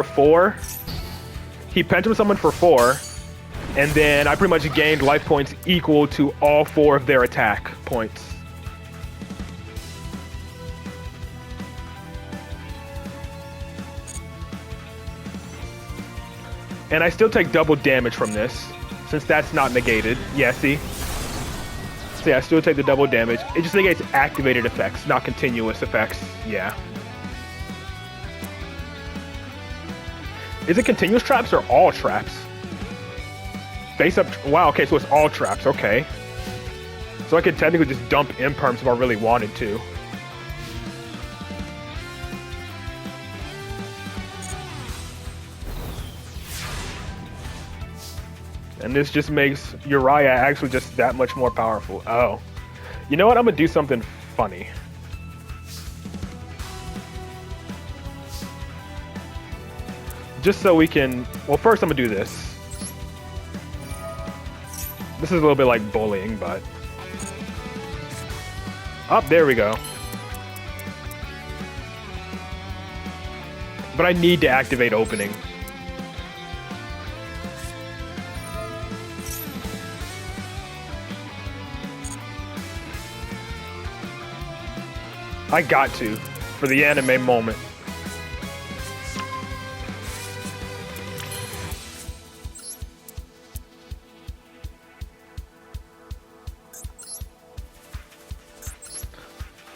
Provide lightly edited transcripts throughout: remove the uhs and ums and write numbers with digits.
4. He Phantom summoned for 4, and then I pretty much gained life points equal to all 4 of their attack points. And I still take double damage from this, since that's not negated. Yeah, see? So yeah, I still take the double damage. It just negates activated effects, not continuous effects. Yeah. Is it continuous traps or all traps? Face up. Wow, okay, so it's all traps. Okay. So I could technically just dump imperms if I really wanted to. And this just makes Uriah actually just that much more powerful. Oh. You know what? I'm gonna do something funny. Just so we can... Well, first I'm gonna do this. This is a little bit like bullying, but... Oh, there we go. But I need to activate opening. I got to, for the anime moment.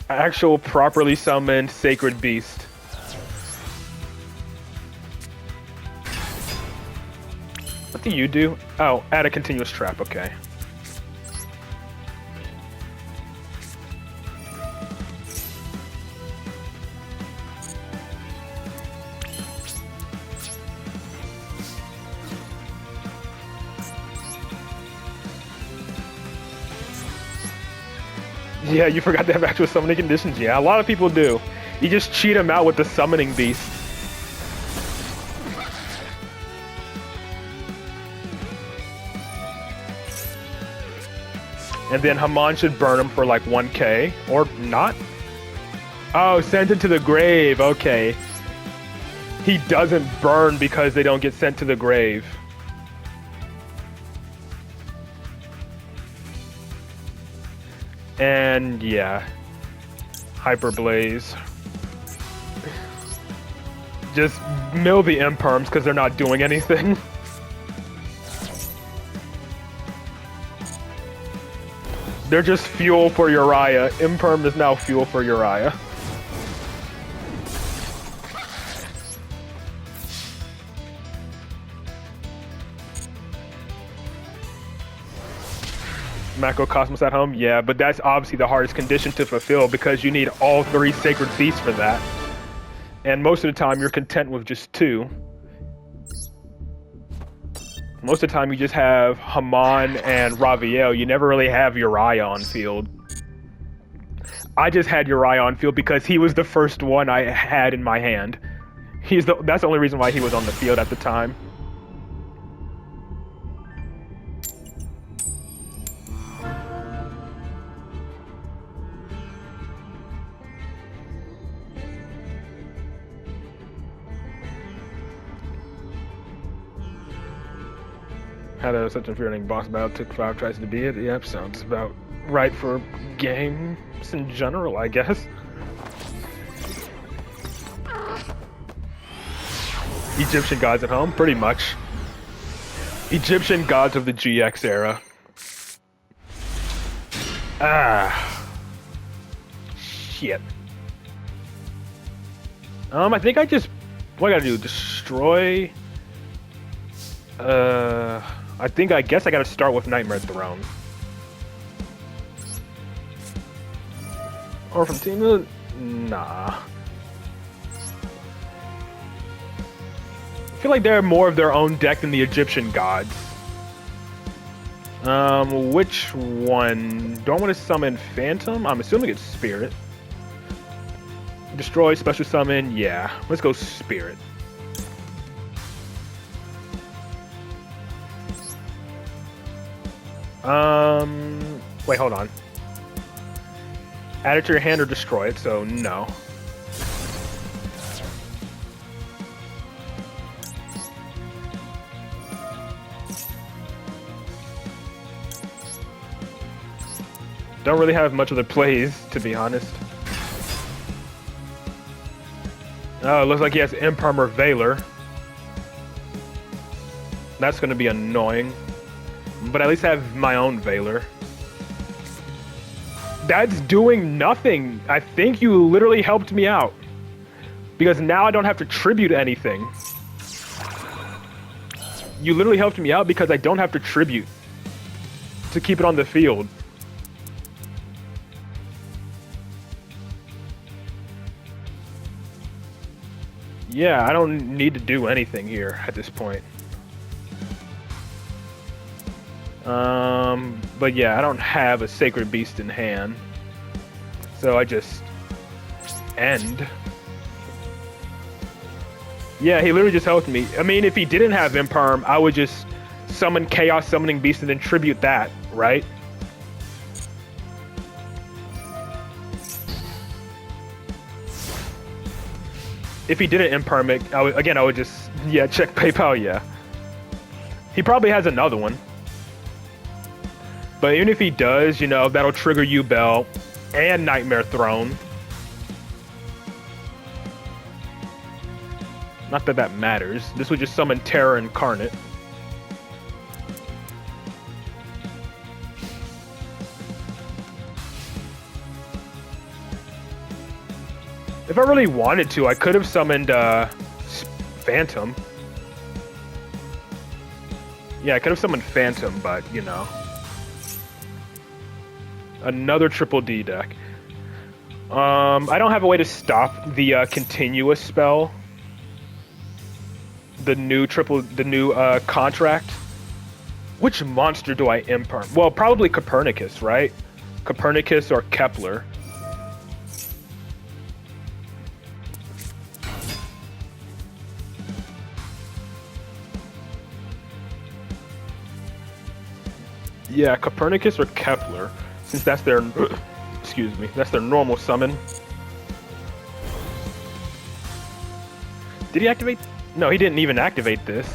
Actual properly summoned sacred beast. What do you do? Oh, add a continuous trap, okay. Yeah, you forgot to have actual summoning conditions. Yeah, a lot of people do. You just cheat them out with the summoning beast. And then Haman should burn him for like 1k, or not? Oh, sent into the grave, okay. He doesn't burn because they don't get sent to the grave. And yeah, Hyper Blaze. Just mill the imperms because they're not doing anything. They're just fuel for Uriah. Imperm is now fuel for Uriah. Macrocosmos at home? Yeah, but that's obviously the hardest condition to fulfill because you need all 3 sacred beasts for that. And most of the time you're content with just 2. Most of the time you just have Haman and Raviel. You never really have Uriah on field. I just had Uriah on field because he was the first one I had in my hand. That's the only reason why he was on the field at the time. Had such infuriating boss battle, took 5 tries to beat it. Yep, sounds about right for games in general, I guess. Egyptian gods at home? Pretty much. Egyptian gods of the GX era. Ah. Shit. I think I just... What I gotta do? Destroy... I guess I gotta start with Nightmare Throne. Or from Tina? Nah. I feel like they're more of their own deck than the Egyptian gods. Which one? Do I want to summon Phantom? I'm assuming it's Spirit. Destroy, special summon, yeah. Let's go Spirit. Wait, hold on. Add it to your hand or destroy it, so no. Don't really have much other plays, to be honest. Oh, it looks like he has Imperm or Veiler. That's going to be annoying. But at least I have my own Veiler. That's doing nothing. I think you literally helped me out. Because now I don't have to tribute anything. You literally helped me out because I don't have to tribute to keep it on the field. Yeah, I don't need to do anything here at this point. But yeah, I don't have a Sacred Beast in hand. So I just end. Yeah, he literally just helped me. I mean, if he didn't have Imperm, I would just summon Chaos Summoning Beast and then tribute that, right? If he didn't Imperm it, I would just, yeah, check PayPal, yeah. He probably has another one. But even if he does, you know, that'll trigger U-Bell and Nightmare Throne. Not that that matters. This would just summon Terror Incarnate. If I really wanted to, I could have summoned Phantom. Yeah, I could have summoned Phantom, but, you know. Another Triple D deck. I don't have a way to stop the continuous spell. The new contract. Which monster do I Imperm? Well, probably Copernicus, right? Copernicus or Kepler. Yeah, Copernicus or Kepler, since that's their, excuse me, that's their normal summon. Did he activate? No, he didn't even activate this.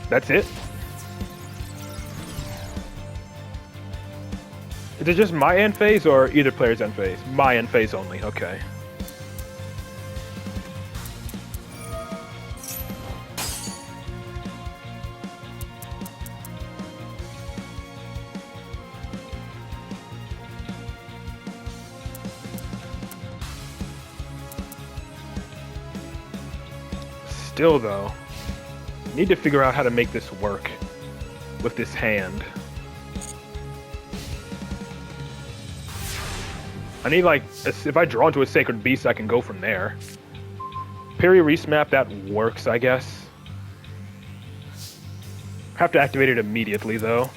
That's it? Is it just my end phase or either player's end phase? My end phase only, okay. Still though, need to figure out how to make this work with this hand. I need, like, if I draw into a Sacred Beast, I can go from there. Parry Resmap, that works, I guess. Have to activate it immediately, though.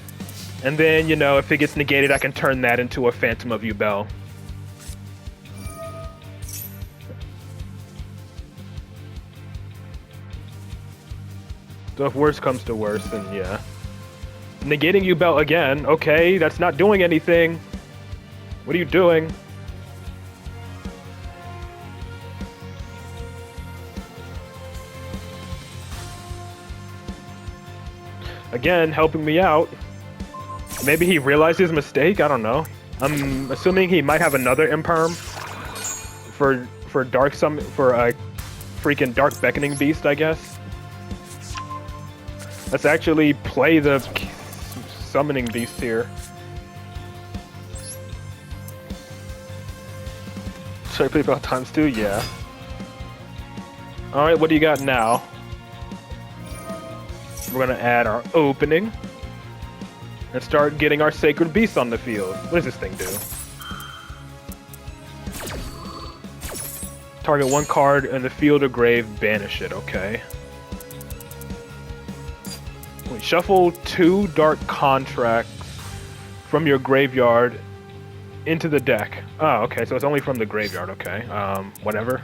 And then, you know, if it gets negated, I can turn that into a Phantom of U-Bell. So if worse comes to worse, then yeah. Negating U-Bell again, okay, that's not doing anything. What are you doing? Again, helping me out. Maybe he realized his mistake, I don't know. I'm assuming he might have another Imperm for Dark Summon, for a freaking Dark Beckoning Beast, I guess. Let's actually play the Summoning Beast here. Should I play about ×2? Yeah. Alright, what do you got now? We're gonna add our opening and start getting our Sacred Beast on the field. What does this thing do? Target one card in the field or grave, banish it, okay. We shuffle 2 Dark Contracts from your graveyard into the deck. Oh, okay, so it's only from the graveyard, okay. Whatever.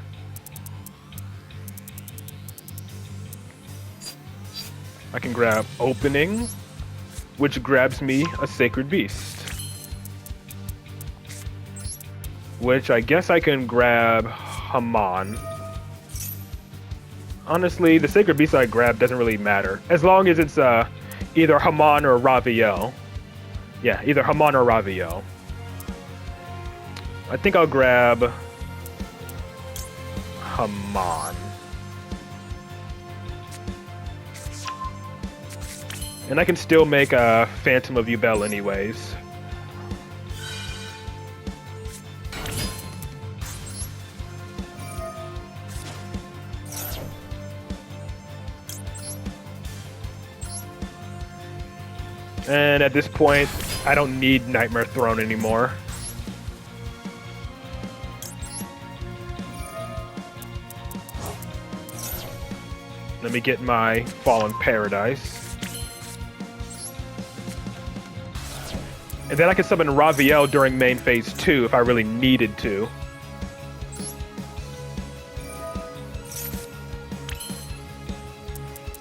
I can grab Opening, which grabs me a Sacred Beast. Which I guess I can grab Haman. Honestly, the Sacred Beast I grab doesn't really matter. As long as it's either Haman or Raviel. Yeah, either Haman or Raviel. I think I'll grab Haman. And I can still make a Phantom of Yubel anyways. And at this point, I don't need Nightmare Throne anymore. Let me get my Fallen Paradise. And then I can summon Raviel during main phase 2 if I really needed to.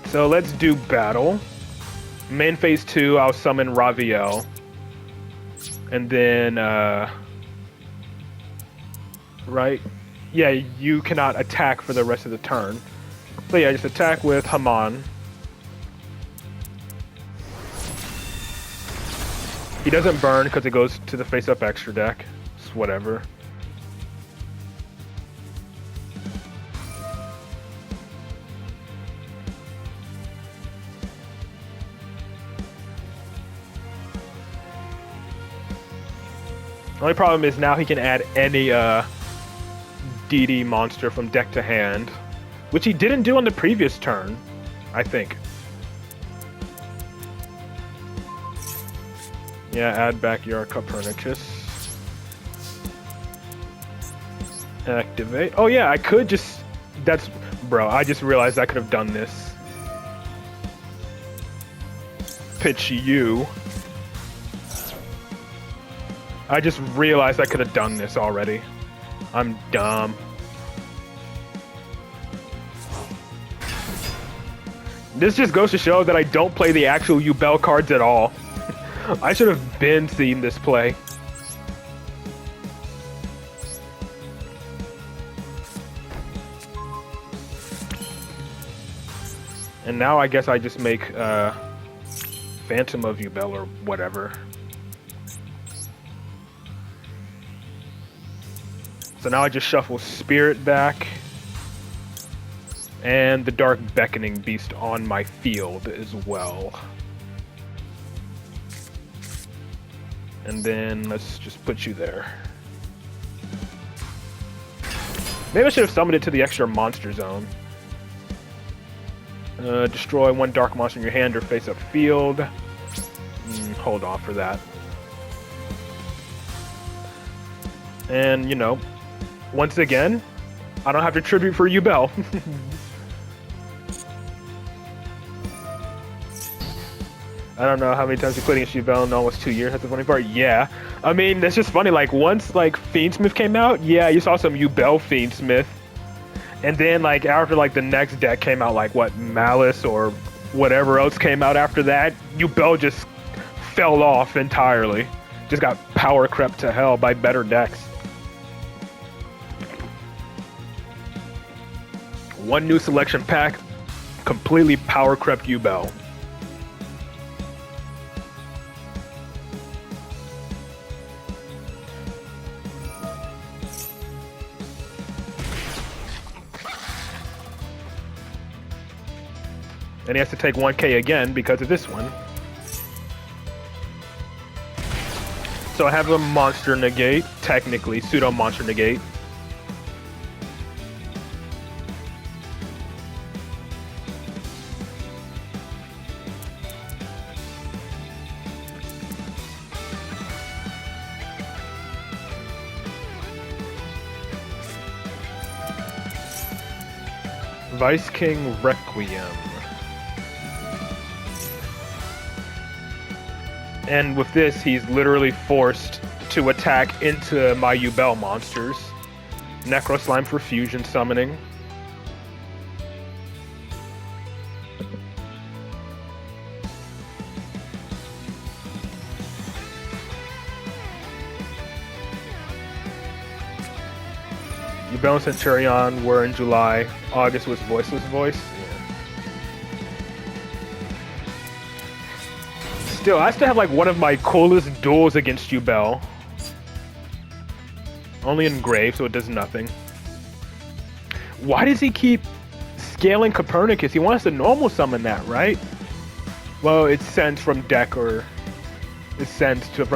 So let's do battle. Main phase 2, I'll summon Raviel. And then, right? Yeah, you cannot attack for the rest of the turn. So yeah, just attack with Haman. He doesn't burn because it goes to the face-up extra deck. It's whatever. The only problem is now he can add any DD monster from deck to hand, which he didn't do on the previous turn, I think. Yeah, add back your Copernicus. Activate. Oh yeah, I could just... That's... Bro, I just realized I could have done this. Pitch you. I just realized I could have done this already. I'm dumb. This just goes to show that I don't play the actual Yubel cards at all. I should have been seen this play. And now I guess I just make Phantom of Yubel or whatever. So now I just shuffle Spirit back. And the Dark Beckoning Beast on my field as well. And then let's just put you there. Maybe I should have summoned it to the extra monster zone. Destroy one dark monster in your hand or face-up field. Hold off for that. And, you know, once again, I don't have to tribute for Yubel. I don't know how many times you played against Yubel in almost 2 years. That's the funny part. Yeah. I mean, it's just funny. Like, once, like, Fiendsmith came out, yeah, you saw some Yubel Fiendsmith. And then, like, after, like, the next deck came out, like, what, Malice or whatever else came out after that, Yubel just fell off entirely. Just got power crept to hell by better decks. One new selection pack, completely power crept Yubel. And he has to take 1k again because of this one. So I have a monster negate, technically, pseudo monster negate. Vice King Requiem. And with this, he's literally forced to attack into my Yubel monsters. Necro Slime for fusion summoning. Duel and Centurion were in July. August was Voiceless Voice. Yeah. I still have like one of my coolest duels against Duel. Only engraved, so it does nothing. Why does he keep scaling Copernicus? He wants to normal summon that, right? Well, it's sent from deck from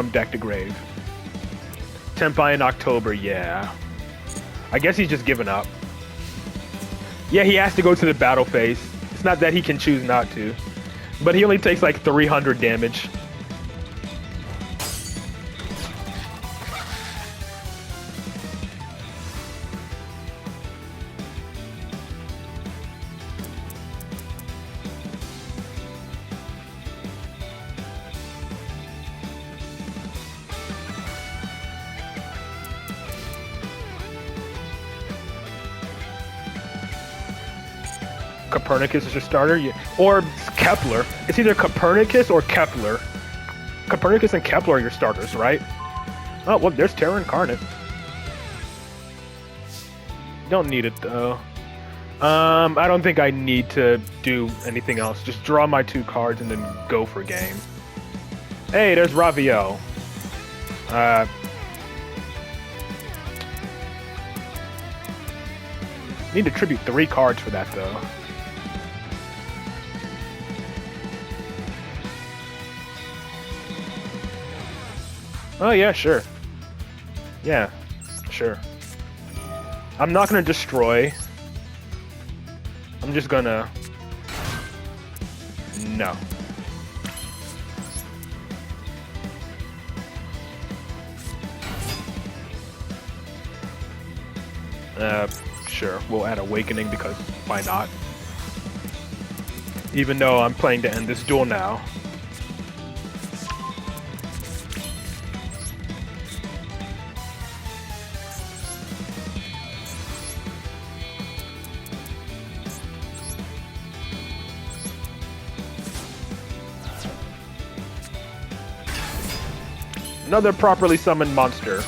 deck to grave. Tenpai in October, yeah. I guess he's just given up. Yeah, he has to go to the battle phase. It's not that he can choose not to. But he only takes like 300 damage. Copernicus is your starter, or Kepler. It's either Copernicus or Kepler. Copernicus and Kepler are your starters, right? Oh, well, there's Terra Incarnate. Don't need it, though. I don't think I need to do anything else. Just draw my 2 cards and then go for game. Hey, there's Raviel. Need to tribute 3 cards for that, though. Oh, yeah, sure. Yeah, sure. I'm not gonna destroy. I'm just gonna... No. Sure. We'll add Awakening because why not? Even though I'm playing to end this duel now. Another properly summoned monster.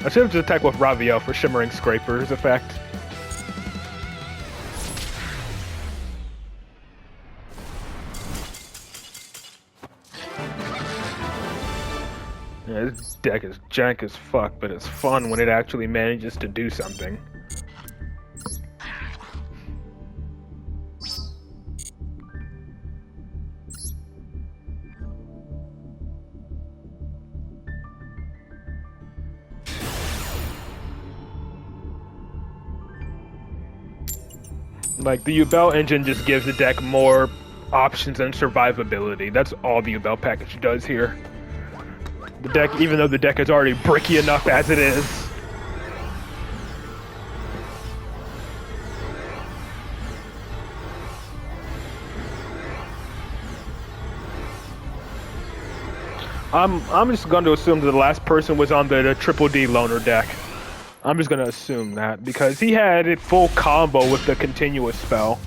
I should have just attacked with Raviel for Shimmering Scraper's effect. Yeah, this deck is jank as fuck, but it's fun when it actually manages to do something. Like, the Duel engine just gives the deck more options and survivability. That's all the Duel package does here. The deck, even though the deck is already bricky enough as it is. I'm just going to assume that the last person was on the Triple D loner deck. I'm just gonna assume that, because he had it full combo with the continuous spell.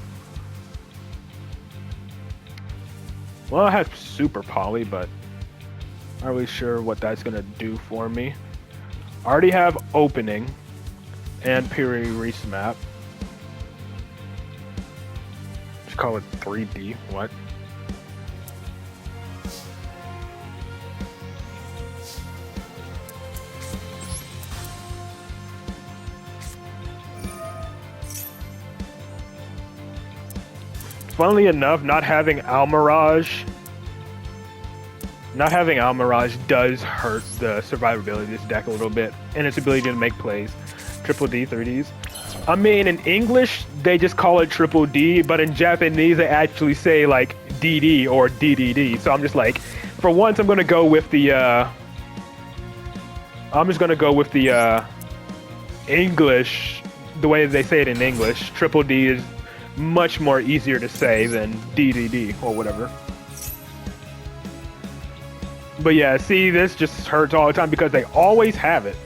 Well, I have Super Poly, but not really sure what that's gonna do for me. I already have Opening and Piri Resmap. Just call it 3D, what? Funnily enough, not having Almirage does hurt the survivability of this deck a little bit, and its ability to make plays. Triple D, 3Ds. I mean, in English, they just call it Triple D, but in Japanese, they actually say, like, DD or DDD. So I'm just like, for once, I'm gonna go with the, English, the way they say it in English. Triple D is much more easier to say than DDD or whatever. But yeah, see, this just hurts all the time because they always have it.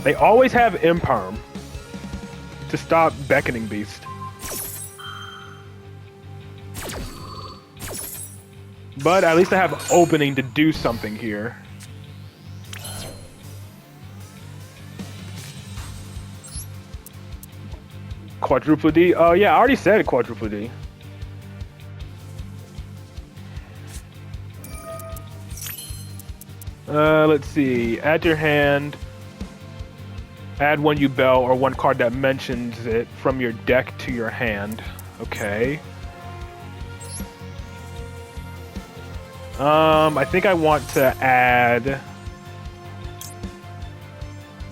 They always have Imperm. to stop Beckoning Beast. But at least I have opening to do something here. Quadruple D? Oh yeah, I already said quadruple D. Let's see. Add your hand. Add one Yubel or one card that mentions it from your deck to your hand. Okay. I think I want to add...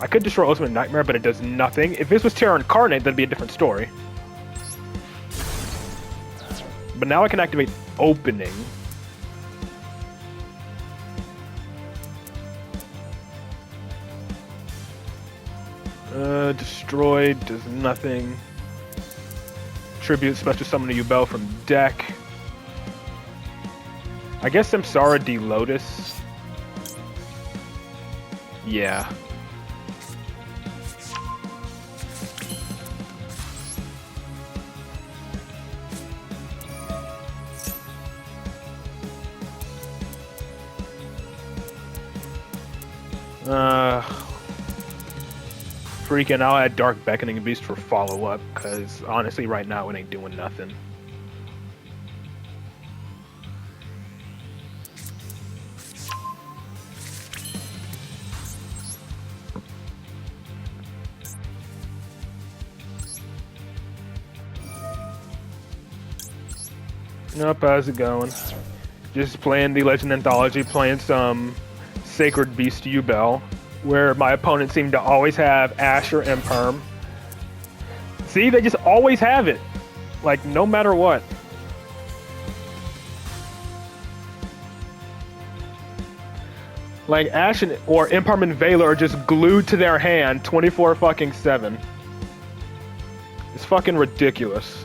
I could destroy Ultimate Nightmare, but it does nothing. If this was Terror Incarnate, that'd be a different story. But now I can activate Opening. Destroyed, does nothing. Tribute, special summon a Yubel from deck. I guess Samsara D Lotus. Yeah. Freaking, I'll add Dark Beckoning Beast for follow-up, because honestly right now it ain't doing nothing. Nope, how's it going? Just playing the Legend Anthology, playing some Sacred Beast Yubel, where my opponent seemed to always have Ash or Imperm. See, they just always have it. Like, no matter what. Like, Ash or Imperm and Veiler are just glued to their hand 24/7. It's fucking ridiculous.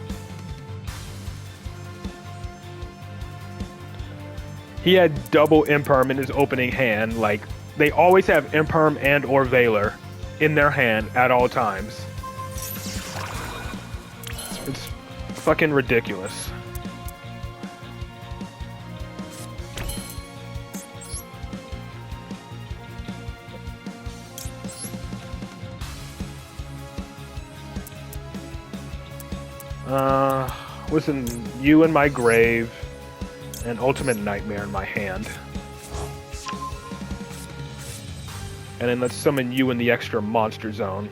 He had double Imperm in his opening hand. Like, they always have Imperm and or Veiler in their hand at all times. It's fucking ridiculous. Listen, you in my grave, and Ultimate Nightmare in my hand. And then let's summon you in the extra monster zone.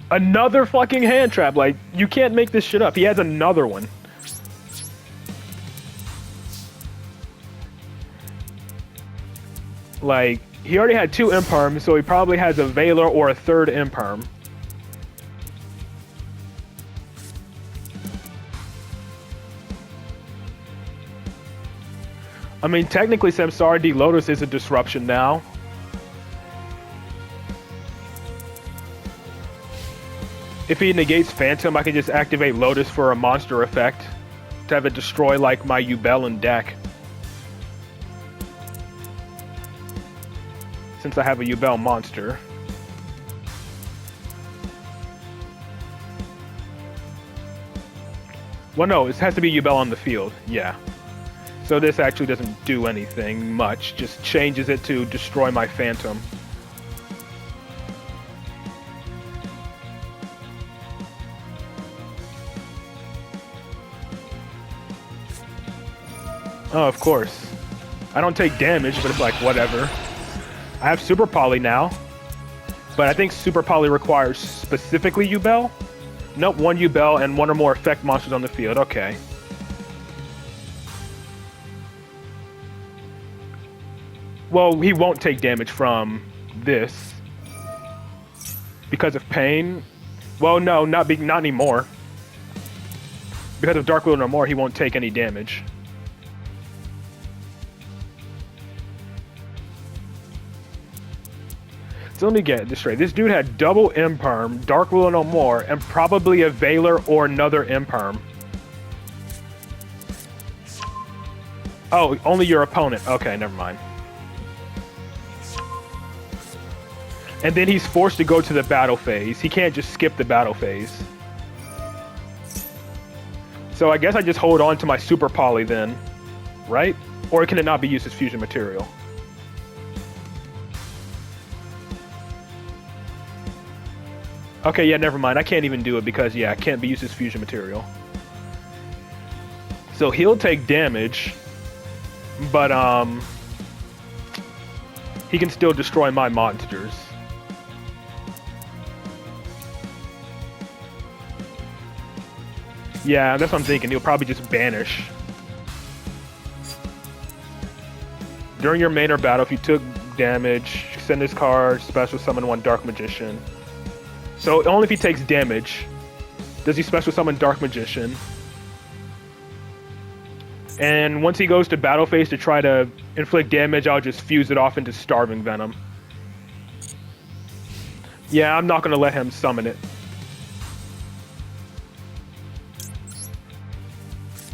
Another fucking hand trap, like, you can't make this shit up. He has another one. Like, he already had 2 Imperms, so he probably has a Veiler or a 3rd Imperm. I mean, technically, Samsara D Lotus is a disruption now. If he negates Phantom, I can just activate Lotus for a monster effect to have it destroy, like, my Yubel deck. Since I have a Yubel monster. Well, no, it has to be Yubel on the field, yeah. So this actually doesn't do anything much, just changes it to destroy my Phantom. Oh, of course. I don't take damage, but it's like, whatever. I have Super Poly now, but I think Super Poly requires specifically Yubel? Nope, 1 Yubel and 1 or more effect monsters on the field, okay. Well, he won't take damage from this because of pain. Well, no, not anymore. Because of Dark Will No More, he won't take any damage. So let me get this straight. This dude had double Imperm, Dark Will No More, and probably a Veiler or another Imperm. Oh, only your opponent. Okay, never mind. And then he's forced to go to the battle phase. He can't just skip the battle phase. So I guess I just hold on to my super poly then, right? Or can it not be used as fusion material? Okay, yeah, never mind. I can't even do it because, yeah, it can't be used as fusion material. So he'll take damage, but he can still destroy my monsters. Yeah, that's what I'm thinking. He'll probably just banish. During your main or battle, if you took damage, send this card, special summon one Dark Magician. So only if he takes damage does he special summon Dark Magician. And once he goes to battle phase to try to inflict damage, I'll just fuse it off into Starving Venom. Yeah, I'm not going to let him summon it.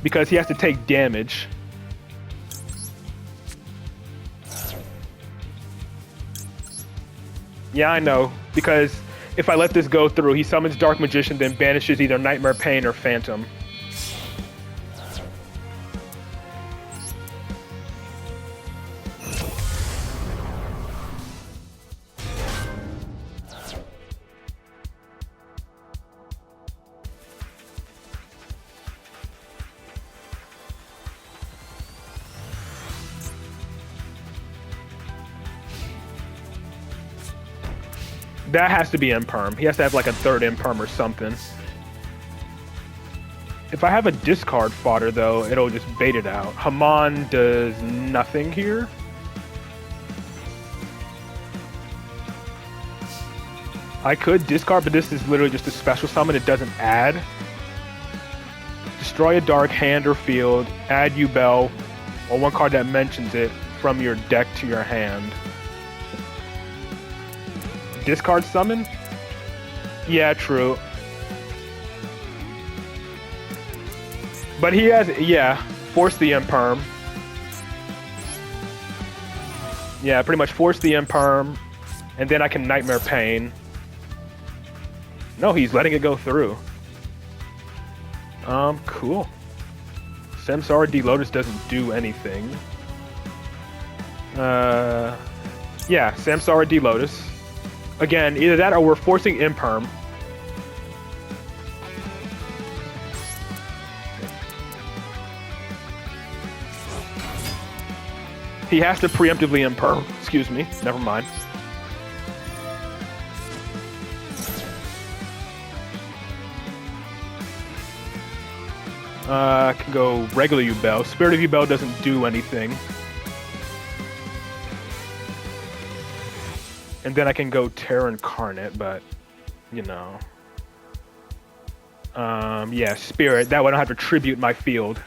Because he has to take damage. Yeah, I know. Because if I let this go through, he summons Dark Magician, then banishes either Nightmare Pain or Phantom. That has to be imperm. He has to have like a third imperm or something. If I have a discard fodder though, it'll just bait it out. Haman does nothing here. I could discard, but this is literally just a special summon. It doesn't add. Destroy a dark hand or field. Add Ubel, or one card that mentions it, from your deck to your hand. Discard summon? Yeah, true. But he has, yeah, force the imperm. Yeah, pretty much force the imperm, and then I can Nightmare Pain. No, he's letting it go through. Cool. Samsara D Lotus doesn't do anything. Yeah, Samsara D Lotus. Again, either that or we're forcing imperm. He has to preemptively imperm. Excuse me. Never mind. I can go regular Ubel. Spirit of Ubel doesn't do anything. And then I can go Terra Incarnate, but, you know. Yeah, Spirit. That way I don't have to tribute my field.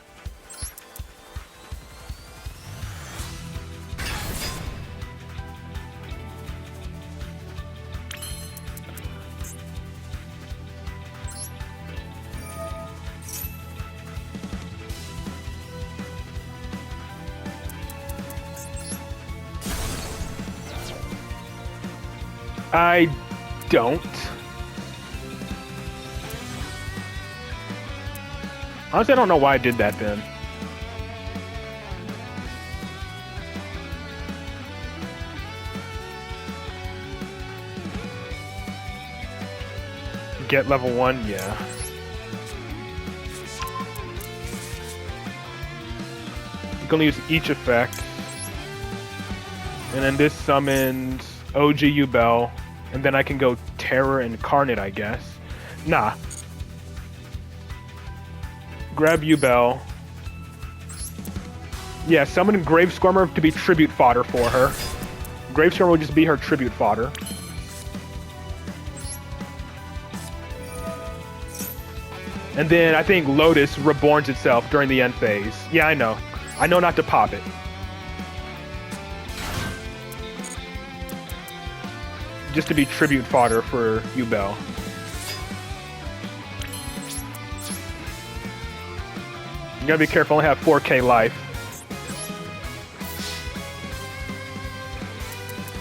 I don't. Honestly, I don't know why I did that then. Get level 1? Yeah. You can only use each effect. And then this summons OG Ubel. And then I can go Terror Incarnate, I guess. Nah. Grab Ubel. Yeah, summon Grave Squirmer to be tribute fodder for her. Grave Squirmer will just be her tribute fodder. And then I think Lotus reborns itself during the end phase. Yeah, I know. I know not to pop it. Just to be tribute fodder for Ubel. You gotta be careful, I only have 4k life.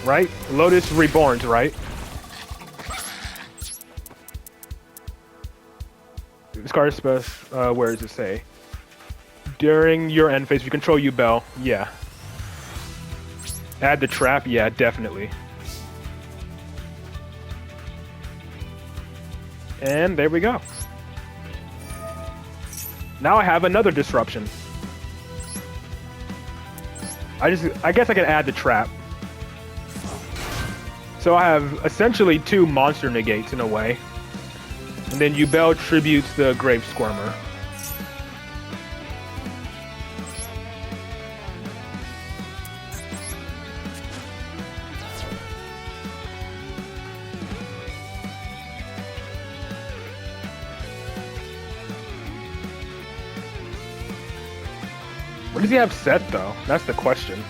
Right? Lotus reborns, right? Discard special. Where does it say? During your end phase, if you control Yubel, yeah. Add the trap, yeah, definitely. And there we go. Now I have another disruption. I guess I can add the trap. So I have essentially 2 monster negates in a way. And then Yubel tributes the Grave Squirmer. What does he have set, though? That's the question.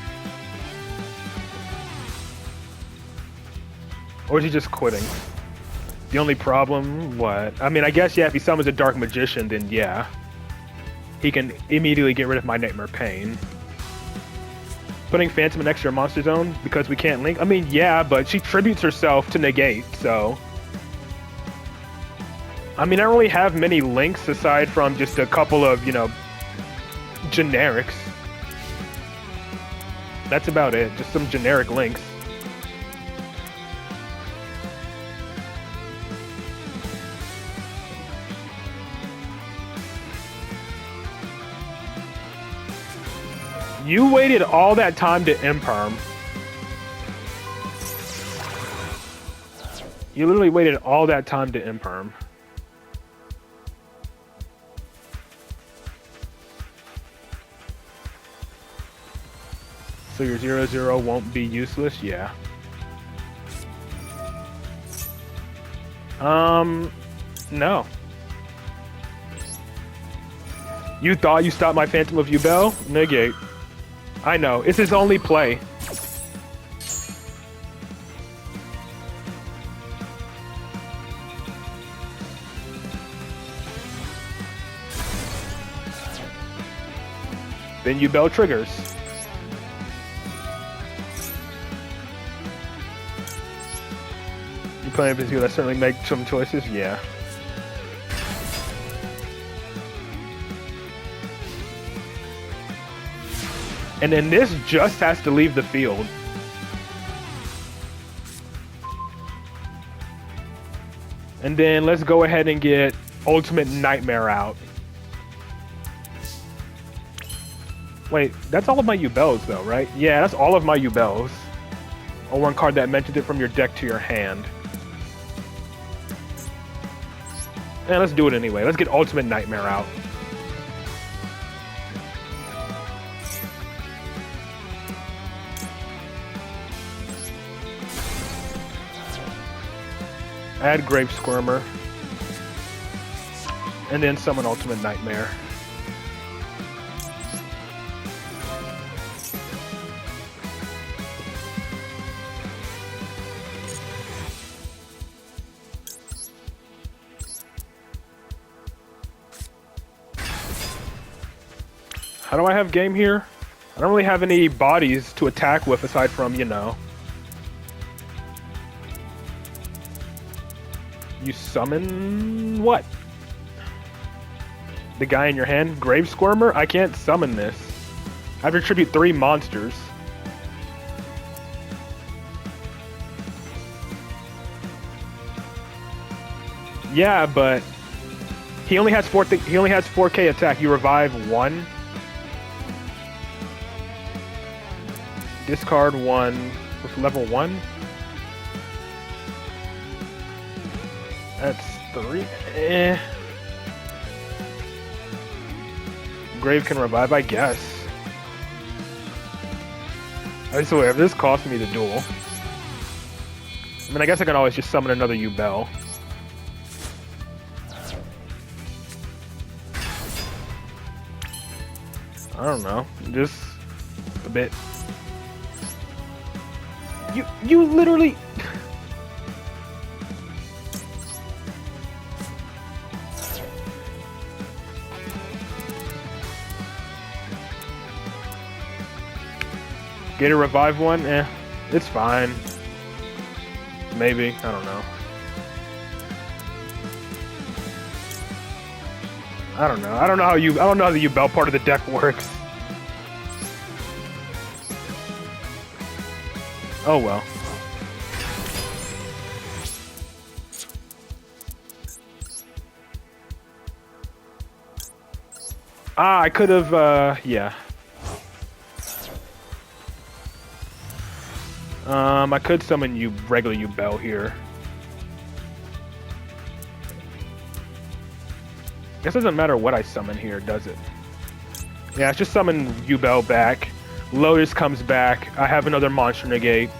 Or is he just quitting? The only problem, what? I mean, I guess, yeah, if he summons a Dark Magician, then yeah. He can immediately get rid of my Nightmare Pain. Putting Phantom next to your Monster Zone because we can't link? I mean, yeah, but she tributes herself to negate, so... I mean, I don't really have many links aside from just a couple of, you know, generics. That's about it, just some generic links. You waited all that time to imperm. You literally waited all that time to imperm. So your 0/0 won't be useless? Yeah. No. You thought you stopped my Phantom of Yubel? Negate. I know, it's his only play. Then Yubel triggers. You playing with you, that certainly make some choices, yeah. And then this just has to leave the field. And then let's go ahead and get Ultimate Nightmare out. Wait, that's all of my Yubels though, right? Yeah, that's all of my Yubels. Or one card that mentions it from your deck to your hand. And let's do it anyway. Let's get Ultimate Nightmare out. Add Grave Squirmer. And then summon Ultimate Nightmare. How do I have game here? I don't really have any bodies to attack with aside from, you know. You summon what? The guy in your hand? Grave Squirmer? I can't summon this. I have to tribute 3 monsters. Yeah, but he only has 4K attack. You revive 1. Discard 1 with level 1. That's 3. Grave can revive, I guess. I swear, if this cost me the duel. I mean, I guess I can always just summon another Yubel. I don't know, just a bit. You literally... Get a revive one? Eh, it's fine. Maybe, I don't know. I don't know. I don't know how the Yubel part of the deck works. Oh well. I could have, yeah. I could summon you regular Yubel here. Guess it doesn't matter what I summon here, does it? Yeah, it's just summon Yubel back. Lotus comes back. I have another monster negate.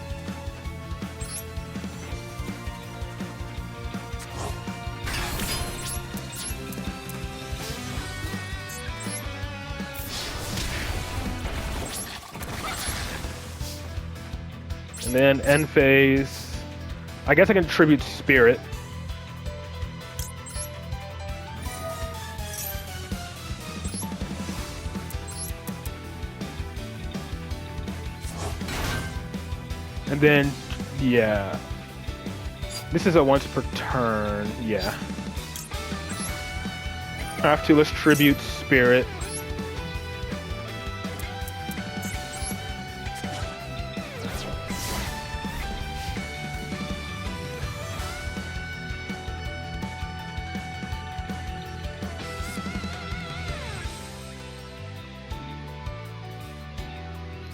And then end phase. I guess I can tribute Spirit. And then, yeah. This is a once per turn, yeah. Have to, let's tribute Spirit.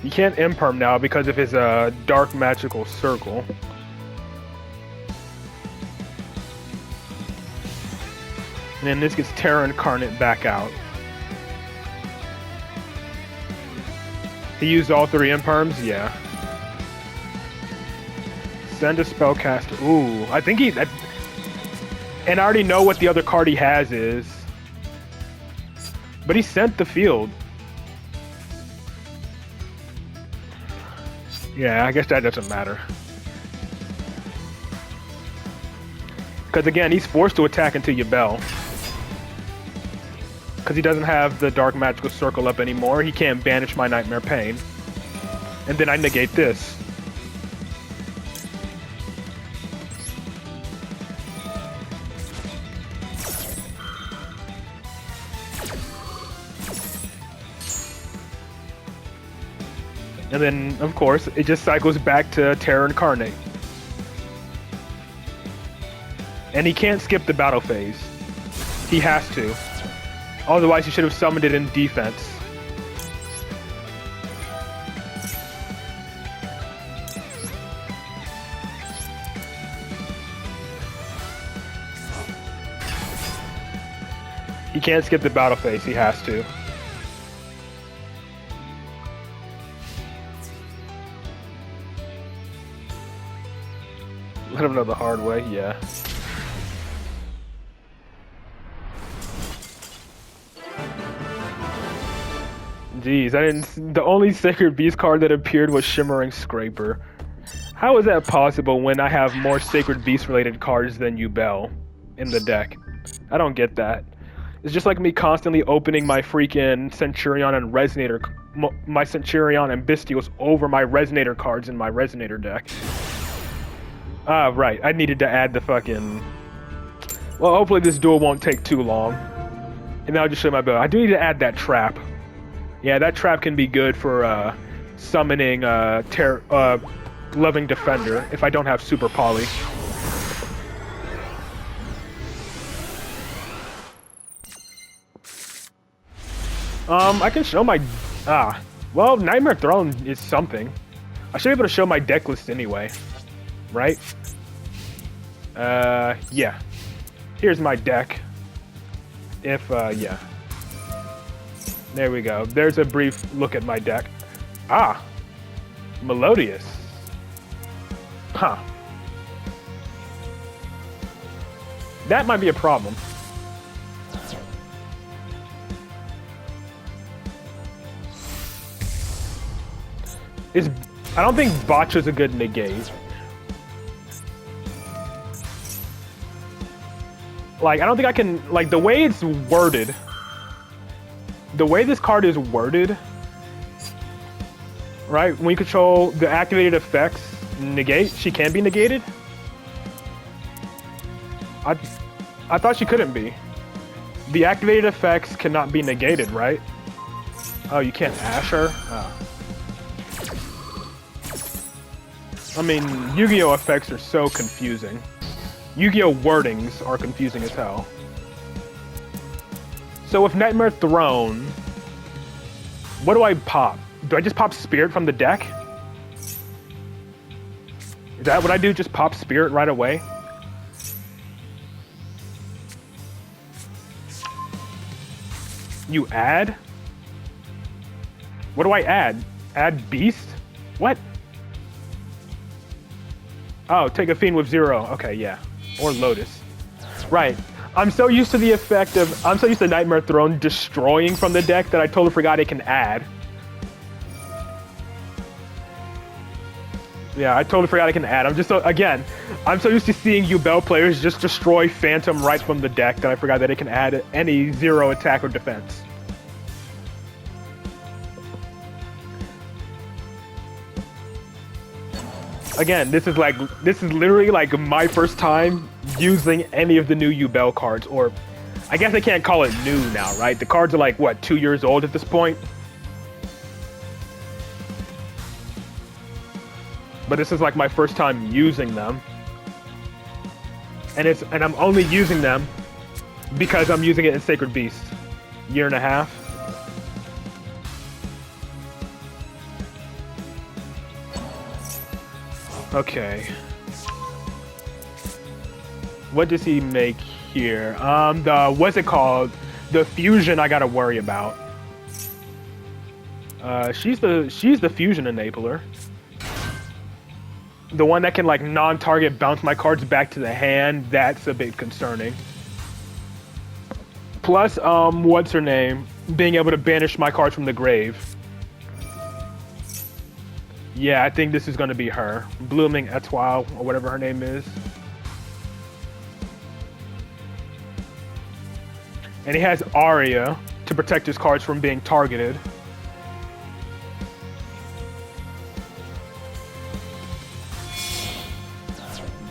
You can't imperm now because of his dark magical circle. And then this gets Terra Incarnate back out. He used all 3 imperms? Yeah. Send a spellcaster. Ooh, I think he... And I already know what the other card he has is. But he sent the field. Yeah, I guess that doesn't matter. Because again, he's forced to attack into Yubel. Because he doesn't have the Dark Magical Circle up anymore, he can't banish my Nightmare Pain. And then I negate this. And then, of course, it just cycles back to Terra Incarnate. And he can't skip the battle phase. He has to. Otherwise, he should have summoned it in defense. He can't skip the battle phase, he has to. Let him know the hard way, yeah. Jeez, I didn't. The only Sacred Beast card that appeared was Shimmering Scraper. How is that possible when I have more Sacred Beast related cards than Yubel in the deck? I don't get that. It's just like me constantly opening my freaking Centurion and Resonator, my Centurion and Bystials over my Resonator cards in my Resonator deck. Ah, right. I needed to add the fucking... Well, hopefully this duel won't take too long. And then I'll just show my build. I do need to add that trap. Yeah, that trap can be good for summoning Loving Defender if I don't have Super Poly. I can show my... well, Nightmare Throne is something. I should be able to show my deck list anyway. Right? Yeah. Here's my deck. If, yeah. There we go. There's a brief look at my deck. Ah! Melodious. Huh. That might be a problem. I don't think Botcha's a good negate. Like, I don't think I can... Like, the way it's worded... The way this card is worded... Right? When you control the activated effects, negate, she can be negated? I thought she couldn't be. The activated effects cannot be negated, right? Oh, you can't ash her? Oh. I mean, Yu-Gi-Oh! Effects are so confusing. Yu-Gi-Oh! Wordings are confusing as hell. So with Nightmare Throne, what do I pop? Do I just pop Spirit from the deck? Is that what I do? Just pop Spirit right away? You add? What do I add? Add Beast? What? Oh, take a Fiend with 0. Okay, yeah. Or Lotus. Right. I'm so used to the effect of... I'm so used to Nightmare Throne destroying from the deck that I totally forgot it can add. Yeah, I totally forgot I can add. I'm just so... Again, I'm so used to seeing Yubel players just destroy Phantom right from the deck that I forgot that it can add any 0 attack or defense. Again, this is literally like my first time using any of the new Yubel cards, or I guess I can't call it new now, right? The cards are like, what, 2 years old at this point? But this is like my first time using them. And I'm only using them because I'm using it in Sacred Beast. 1.5 years. Okay. What does he make here? What's it called? The fusion I gotta worry about. She's the fusion enabler. The one that can like non-target bounce my cards back to the hand, that's a bit concerning. Plus, what's her name? Being able to banish my cards from the grave. Yeah, I think this is going to be her. Blooming Etoile, or whatever her name is. And he has Aria to protect his cards from being targeted.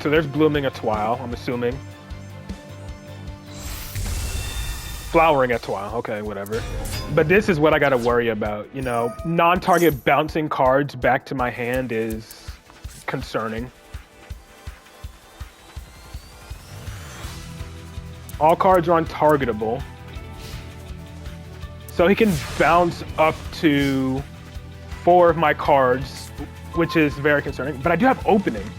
So there's Blooming Etoile, I'm assuming. Flowering Etoile, okay, whatever. But this is what I gotta worry about, you know. Non-target bouncing cards back to my hand is concerning. All cards are untargetable. So he can bounce up to 4 of my cards, which is very concerning. But I do have opening.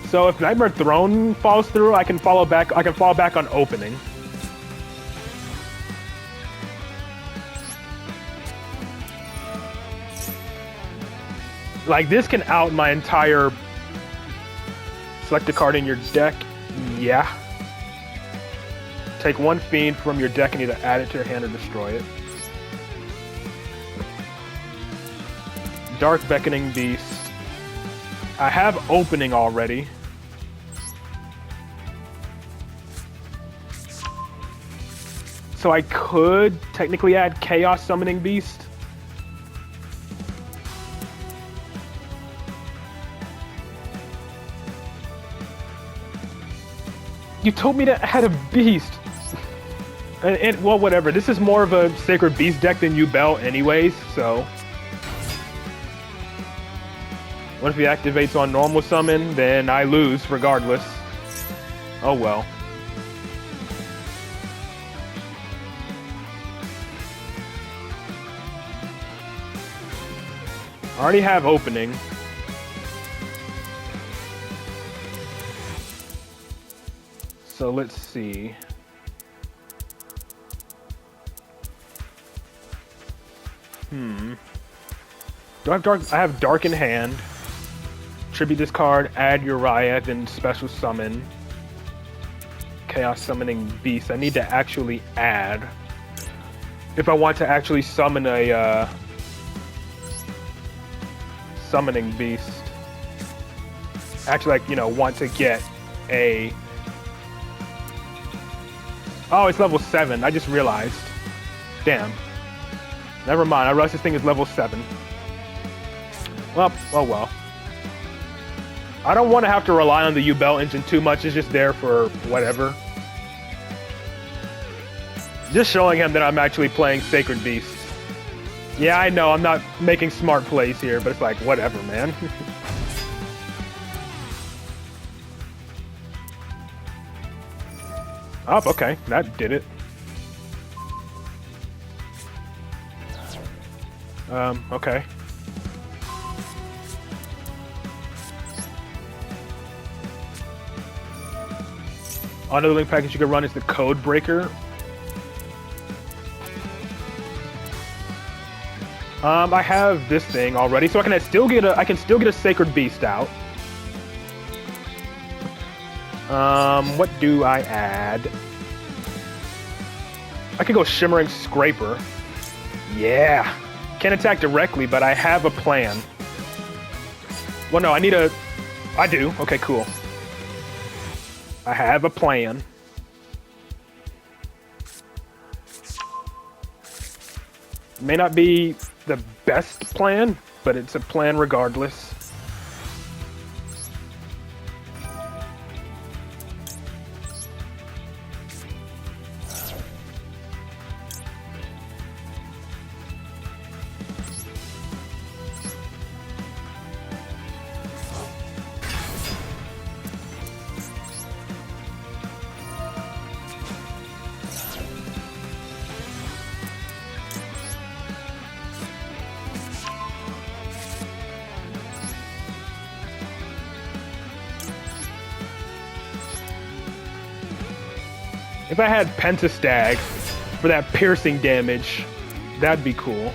So if Nightmare Throne falls through, I can fall back on opening. Like this can out my entire select a card in your deck. Yeah. Take 1 Fiend from your deck and either add it to your hand or destroy it. Dark Beckoning Beast. I have opening already. So I could technically add Chaos Summoning Beast. You told me to add a beast. And well, whatever. This is more of a Sacred Beast deck than Yubel anyways, so. What if he activates on normal summon? Then I lose regardless. Oh well. I already have opening. So let's see. Do I have dark? I have dark in hand. Tribute this card, add Uriah, then special summon. Chaos Summoning Beast. I need to actually add. If I want to actually summon a Summoning Beast. Actually, like, you know, want to get a... Oh, it's level 7. I just realized. Damn. Never mind. I realized this thing is level 7. Well, oh well. I don't want to have to rely on the U-Bell engine too much. It's just there for whatever. Just showing him that I'm actually playing Sacred Beast. Yeah, I know, I'm not making smart plays here, but it's like, whatever, man. Oh, okay, that did it. Okay. Another link package you can run is the Code Breaker. I have this thing already, so I can still get a Sacred Beast out. What do I add? I could go Shimmering Scraper. Yeah. Can't attack directly, but I have a plan. Well, no, I do. Okay, cool. I have a plan. May not be the best plan, but it's a plan regardless. If I had Pentastag for that piercing damage, that'd be cool.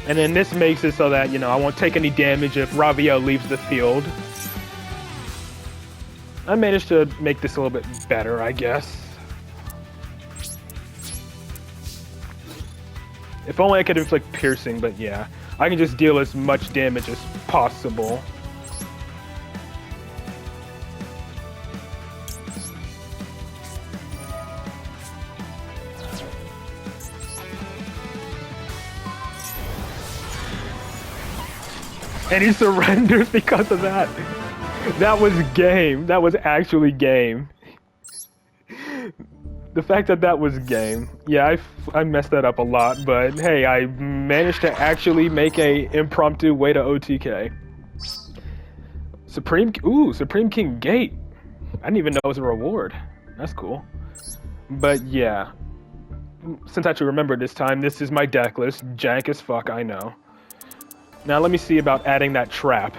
And then this makes it so that, you know, I won't take any damage if Raviel leaves the field. I managed to make this a little bit better, I guess. If only I could inflict piercing, but yeah. I can just deal as much damage as possible. And he surrenders because of that. That was game. That was actually game. The fact that that was game. Yeah, I messed that up a lot, but hey, I managed to actually make a impromptu way to OTK. Supreme King Gate. I didn't even know it was a reward. That's cool. But yeah. Since I actually remember this time, this is my deck list. Jank as fuck, I know. Now let me see about adding that trap.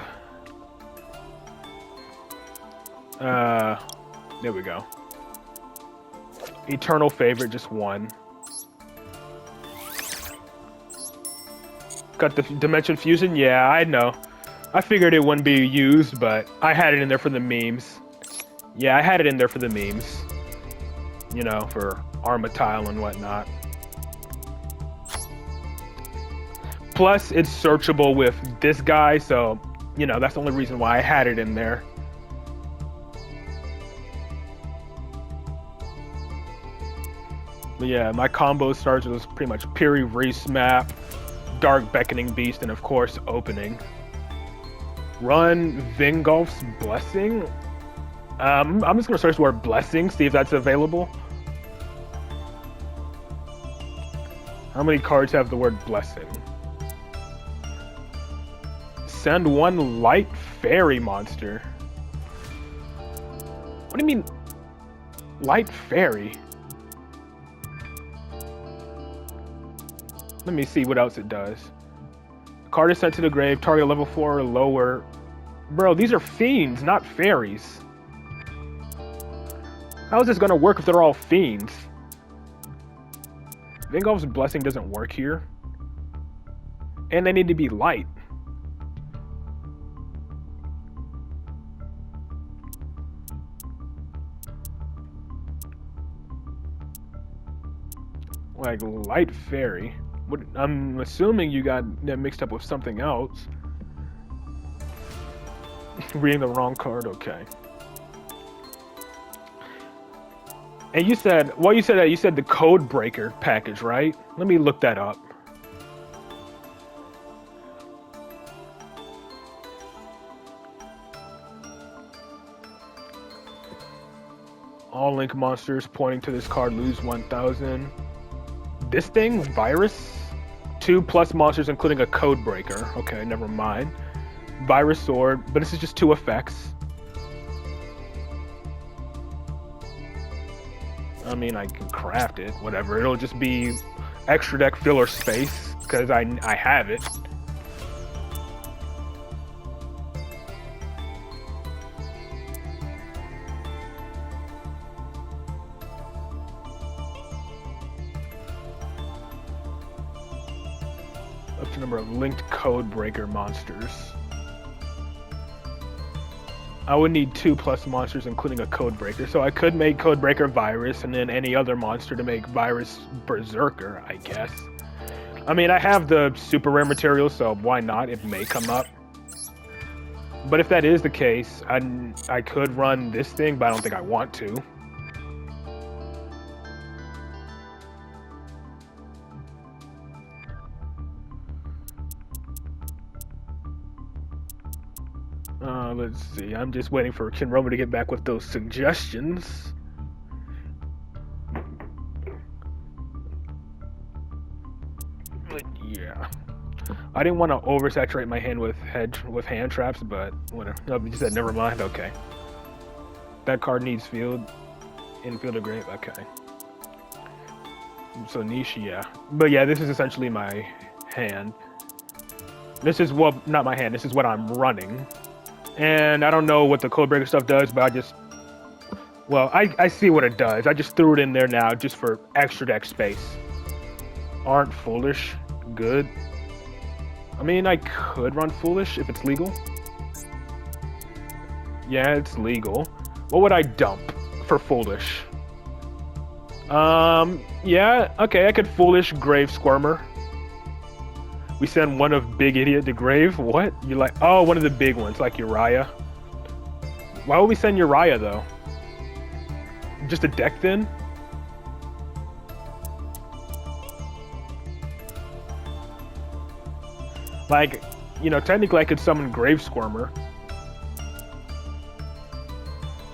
There we go. Eternal Favorite, just one. Got the Dimension Fusion? Yeah, I know. I figured it wouldn't be used, but I had it in there for the memes. Yeah, I had it in there for the memes. You know, for Armatile and whatnot. Plus, it's searchable with this guy, so, you know, that's the only reason why I had it in there. But yeah, my combo starts with pretty much Piri Reese map, Dark Beckoning Beast, and of course, Opening. Run Vingolf's Blessing? I'm just gonna search the word Blessing, see if that's available. How many cards have the word Blessing? Send one light fairy monster. What do you mean, light fairy? Let me see what else it does. Card is sent to the grave, target level 4 or lower. Bro, these are fiends, not fairies. How is this gonna work if they're all fiends? Vingolf's Blessing doesn't work here. And they need to be light. Like light fairy. What, I'm assuming you got that mixed up with something else. Reading the wrong card, okay. And you said, well, you said the Code Breaker package, right? Let me look that up. All link monsters pointing to this card lose 1,000. This thing, virus? 2+ monsters including a code breaker. Okay, never mind. Virus sword, but this is just 2 effects. I mean, I can craft it, whatever. It'll just be extra deck filler space, because I have it. Up to number of linked code breaker monsters. I would need 2+ monsters, including a code breaker. So I could make code breaker virus, and then any other monster to make virus berserker, I guess. I mean, I have the super rare material, so why not? It may come up. But if that is the case, I could run this thing, but I don't think I want to. Let's see. I'm just waiting for Kinroma to get back with those suggestions. But yeah, I didn't want to oversaturate my hand with hand traps, but whatever. No, you said never mind. Okay. That card needs field. Infield or grave. Okay. So niche, yeah. But yeah, this is essentially my hand. This is, well, not my hand. This is what I'm running. And I don't know what the codebreaker stuff does, but I see what it does. I just threw it in there now just for extra deck space. Aren't foolish good? I mean, I could run foolish if it's legal. Yeah, it's legal. What would I dump for foolish? Yeah, okay, I could foolish grave squirmer. We send one of Big Idiot to grave? What? You like, oh, one of the big ones, like Uriah. Why would we send Uriah, though? Just a deck, then? Like, you know, technically I could summon Grave Squirmer.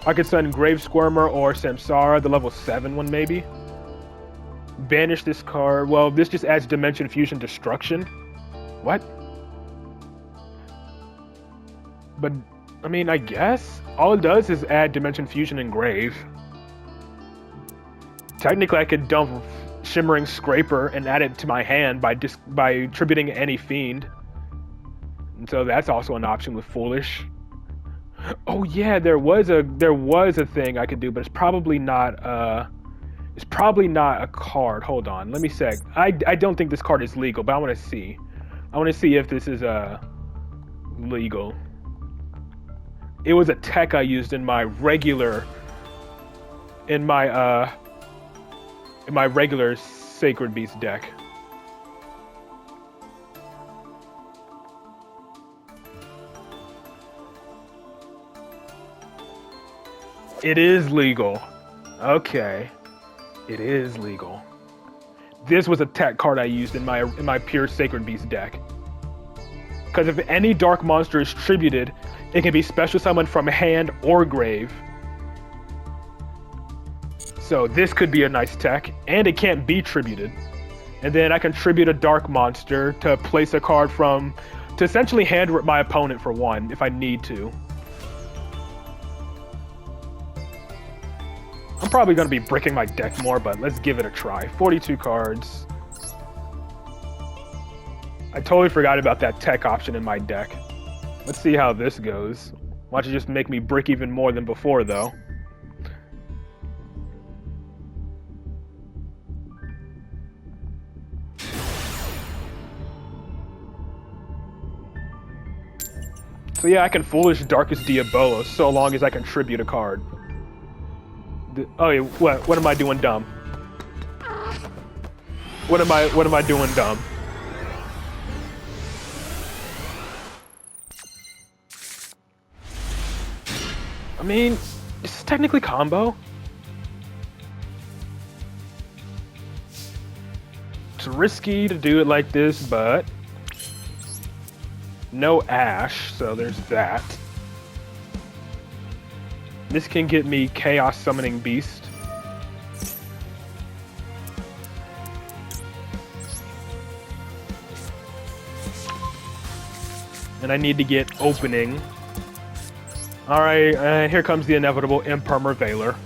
I could send Grave Squirmer or Samsara, the level 7 one, maybe. Banish this card. Well, this just adds Dimension Fusion Destruction. What? But, I mean, I guess all it does is add Dimension Fusion and Grave. Technically, I could dump Shimmering Scraper and add it to my hand by tributing any fiend. And so that's also an option with Foolish. Oh yeah, there was a thing I could do, but it's probably not a card. Hold on, let me check. I don't think this card is legal, but I want to see. I want to see if this is legal. It was a tech I used in my regular Sacred Beast deck. It is legal. Okay. It is legal. This was a tech card I used in my pure Sacred Beast deck. Because if any dark monster is tributed, it can be special summoned from hand or grave. So this could be a nice tech, and it can't be tributed. And then I can tribute a dark monster to place a card to essentially hand rip my opponent for 1 if I need to. I'm probably going to be bricking my deck more, but let's give it a try. 42 cards. I totally forgot about that tech option in my deck. Let's see how this goes. Watch it just make me brick even more than before, though. So yeah, I can Foolish Darkest Diabolos so long as I can tribute a card. Oh, yeah, what am I doing dumb? What am I doing dumb? I mean, it's technically combo. It's risky to do it like this, but no Ash, so there's that. This can get me Chaos Summoning Beast. And I need to get Opening. Alright, here comes the inevitable Impermer Veiler.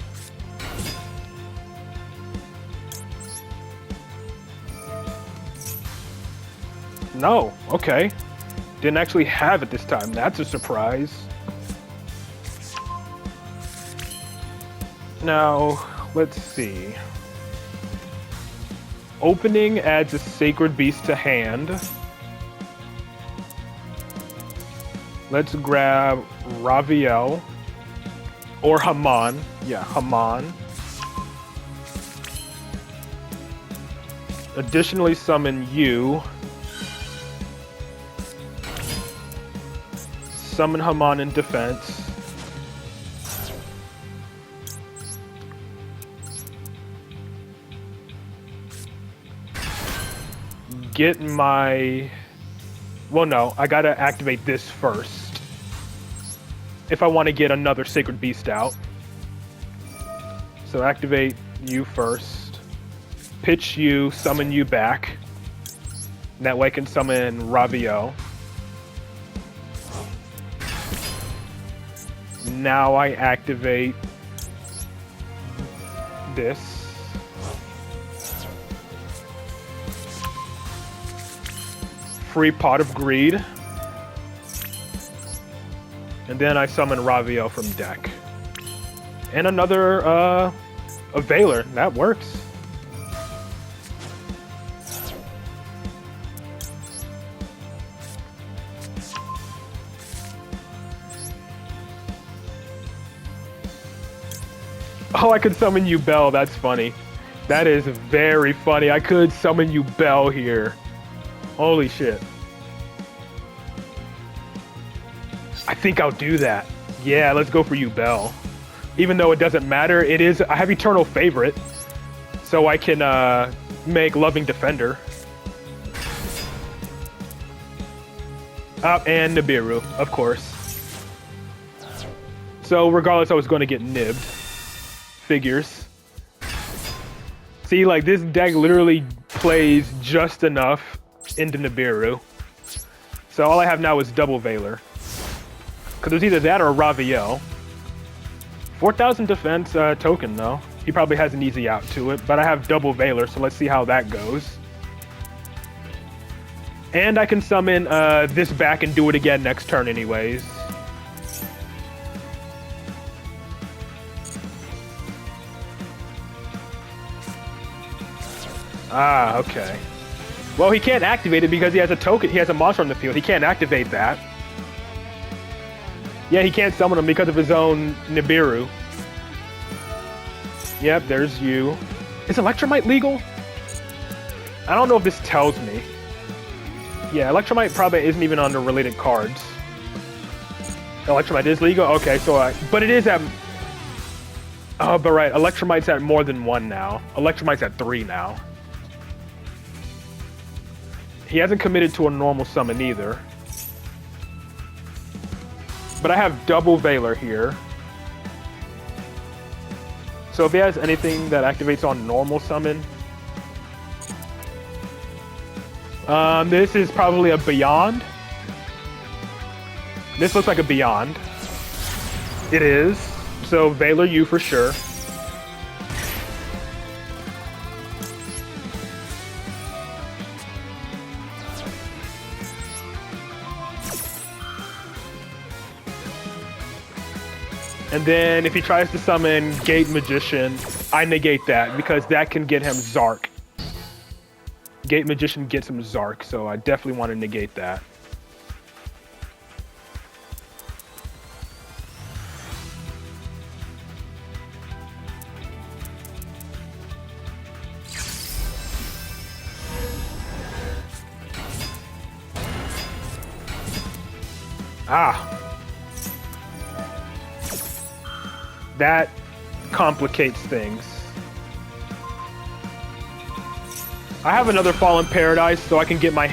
No, okay. Didn't actually have it this time. That's a surprise. Now, let's see. Opening adds a Sacred Beast to hand. Let's grab Raviel. Or Haman. Yeah, Haman. Additionally, summon you. Summon Haman in defense. Get my... Well, no, I gotta activate this first. If I want to get another Sacred Beast out. So activate you first. Pitch you, summon you back. That way I can summon Raviel. Now I activate this. Free Pot of Greed. And then I summon Raviel from deck. And another, a Veiler. That works. Oh, I could summon you Bell. That's funny. That is very funny. I could summon you Bell here. Holy shit. I think I'll do that. Yeah, let's go for you Bell. Even though it doesn't matter, it is... I have Eternal Favorite. So I can make Loving Defender. And Nibiru, of course. So regardless, I was going to get nibbed. Figures. See, like, this deck literally plays just enough into Nibiru. So all I have now is double Veiler. Because it's either that or Raviel. 4,000 defense token, though. He probably has an easy out to it, but I have double Veiler, so let's see how that goes. And I can summon this back and do it again next turn anyways. Ah, okay. Well, he can't activate it because he has a token. He has a monster on the field. He can't activate that. Yeah, he can't summon him because of his own Nibiru. Yep, there's you. Is Electromite legal? I don't know if this tells me. Yeah, Electromite probably isn't even on the related cards. Electromite is legal? Okay, so but it is at... Oh, but right, Electromite's at more than 1 now. Electromite's at 3 now. He hasn't committed to a normal summon either. But I have double Veiler here. So if he has anything that activates on normal summon... this is probably a Beyond. This looks like a Beyond. It is. So Veiler you for sure. And then if he tries to summon Gate Magician, I negate that because that can get him Zark. Gate Magician gets him Zark, so I definitely want to negate that. Ah. That complicates things. I have another Fallen Paradise, so I can get my